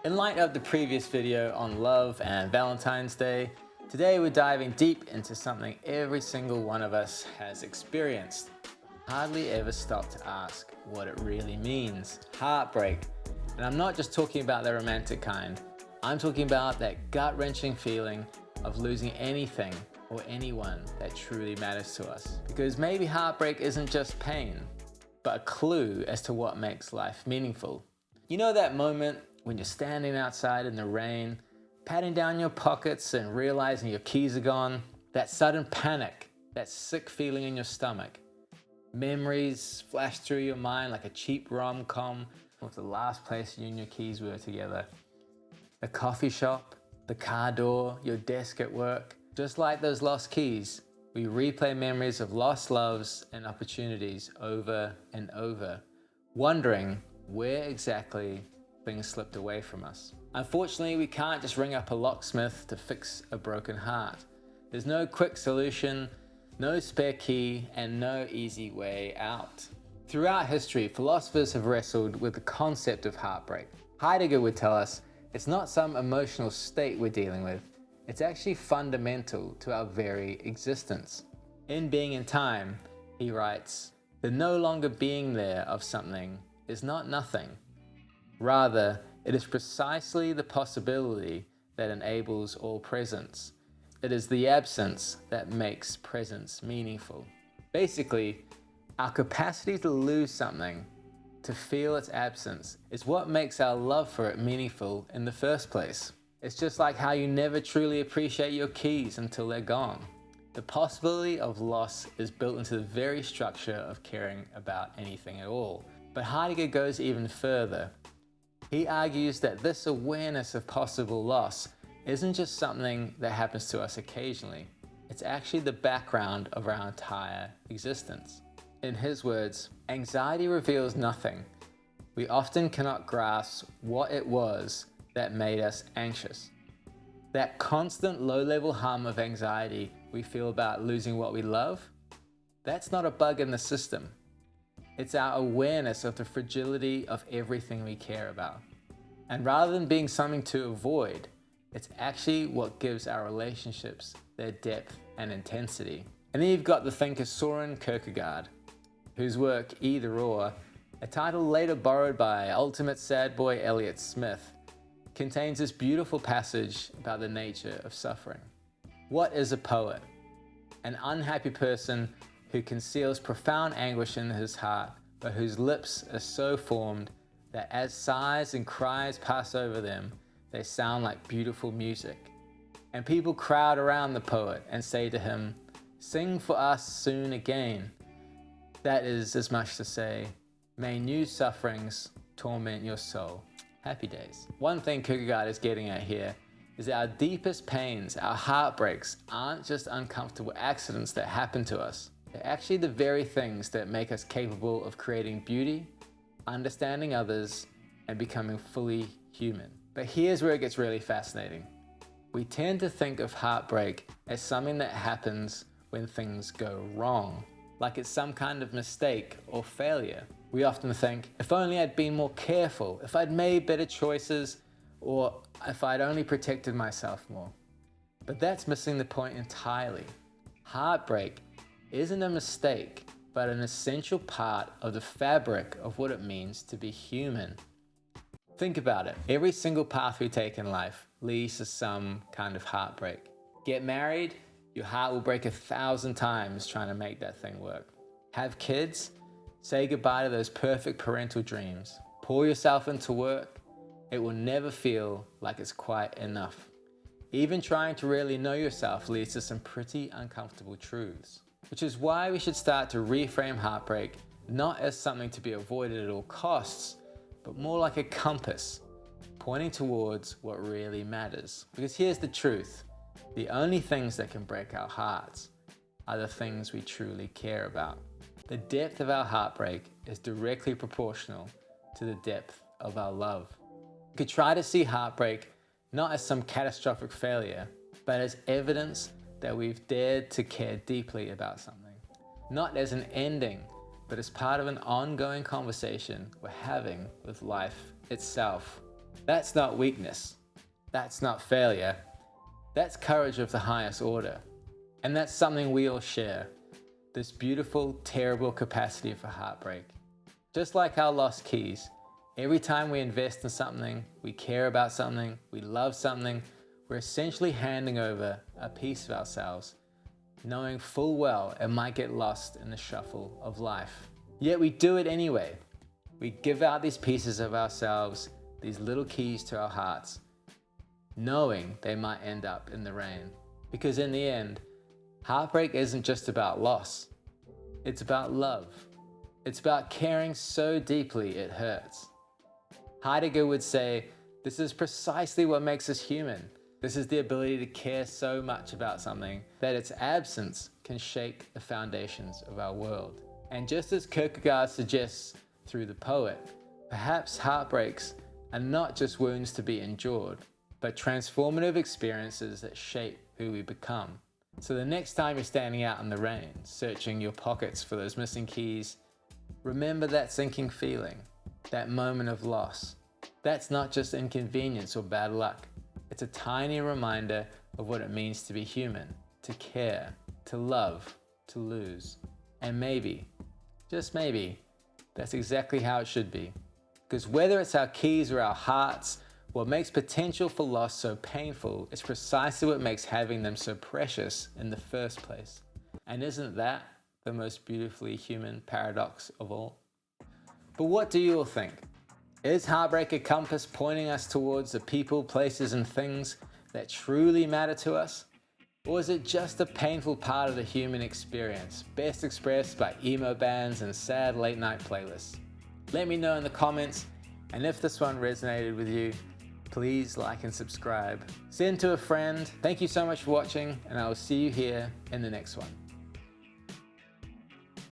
In light of the previous video on love and Valentine's Day, today we're diving deep into something every single one of us has experienced. Hardly ever stop to ask what it really means. Heartbreak. And I'm not just talking about the romantic kind. I'm talking about that gut-wrenching feeling of losing anything or anyone that truly matters to us. Because maybe heartbreak isn't just pain, but a clue as to what makes life meaningful. You know that moment when you're standing outside in the rain, patting down your pockets and realizing your keys are gone? That sudden panic, that sick feeling in your stomach. Memories flash through your mind like a cheap rom-com of the last place you and your keys were together. The coffee shop, the car door, your desk at work. Just like those lost keys, we replay memories of lost loves and opportunities over and over, wondering where exactly things slipped away from us. Unfortunately, we can't just ring up a locksmith to fix a broken heart. There's no quick solution, no spare key, and no easy way out. Throughout history, philosophers have wrestled with the concept of heartbreak. Heidegger would tell us it's not some emotional state we're dealing with, it's actually fundamental to our very existence. In Being in Time, he writes, "The no longer being there of something is not nothing. Rather, it is precisely the possibility that enables all presence. It is the absence that makes presence meaningful." Basically, our capacity to lose something, to feel its absence, is what makes our love for it meaningful in the first place. It's just like how you never truly appreciate your keys until they're gone. The possibility of loss is built into the very structure of caring about anything at all. But Heidegger goes even further. He argues that this awareness of possible loss isn't just something that happens to us occasionally. It's actually the background of our entire existence. In his words, anxiety reveals nothing. We often cannot grasp what it was that made us anxious. That constant low-level hum of anxiety we feel about losing what we love, that's not a bug in the system. It's our awareness of the fragility of everything we care about. And rather than being something to avoid, it's actually what gives our relationships their depth and intensity. And then you've got the thinker Soren Kierkegaard, whose work Either Or, a title later borrowed by ultimate sad boy Elliott Smith, contains this beautiful passage about the nature of suffering. What is a poet? An unhappy person who conceals profound anguish in his heart, but whose lips are so formed that as sighs and cries pass over them, they sound like beautiful music. And people crowd around the poet and say to him, "Sing for us soon again." That is as much to say, may new sufferings torment your soul. Happy days. One thing Kierkegaard is getting at here is that our deepest pains, our heartbreaks, aren't just uncomfortable accidents that happen to us. They're actually the very things that make us capable of creating beauty, understanding others, and becoming fully human. But here's where it gets really fascinating. We tend to think of heartbreak as something that happens when things go wrong, like it's some kind of mistake or failure. We often think, if only I'd been more careful, if I'd made better choices, or if I'd only protected myself more. But that's missing the point entirely. Heartbreak isn't a mistake, but an essential part of the fabric of what it means to be human. Think about it. Every single path we take in life leads to some kind of heartbreak. Get married, your heart will break 1,000 times trying to make that thing work. Have kids, say goodbye to those perfect parental dreams. Pour yourself into work, it will never feel like it's quite enough. Even trying to really know yourself leads to some pretty uncomfortable truths. Which is why we should start to reframe heartbreak not as something to be avoided at all costs, but more like a compass, pointing towards what really matters. Because here's the truth, the only things that can break our hearts are the things we truly care about. The depth of our heartbreak is directly proportional to the depth of our love. We could try to see heartbreak not as some catastrophic failure, but as evidence that we've dared to care deeply about something. Not as an ending, but as part of an ongoing conversation we're having with life itself. That's not weakness. That's not failure. That's courage of the highest order. And that's something we all share. This beautiful, terrible capacity for heartbreak. Just like our lost keys, every time we invest in something, we care about something, we love something, we're essentially handing over a piece of ourselves, knowing full well it might get lost in the shuffle of life. Yet we do it anyway. We give out these pieces of ourselves, these little keys to our hearts, knowing they might end up in the rain. Because in the end, heartbreak isn't just about loss. It's about love. It's about caring so deeply it hurts. Heidegger would say, this is precisely what makes us human. This is the ability to care so much about something that its absence can shake the foundations of our world. And just as Kierkegaard suggests through the poet, perhaps heartbreaks are not just wounds to be endured, but transformative experiences that shape who we become. So the next time you're standing out in the rain, searching your pockets for those missing keys, remember that sinking feeling, that moment of loss. That's not just inconvenience or bad luck. It's a tiny reminder of what it means to be human, to care, to love, to lose. And maybe, just maybe, that's exactly how it should be. Because whether it's our keys or our hearts, what makes potential for loss so painful is precisely what makes having them so precious in the first place. And isn't that the most beautifully human paradox of all? But what do you all think? Is heartbreak a compass pointing us towards the people, places, and things that truly matter to us? Or is it just a painful part of the human experience, best expressed by emo bands and sad late night playlists? Let me know in the comments, and if this one resonated with you, please like and subscribe. Send to a friend. Thank you so much for watching, and I will see you here in the next one.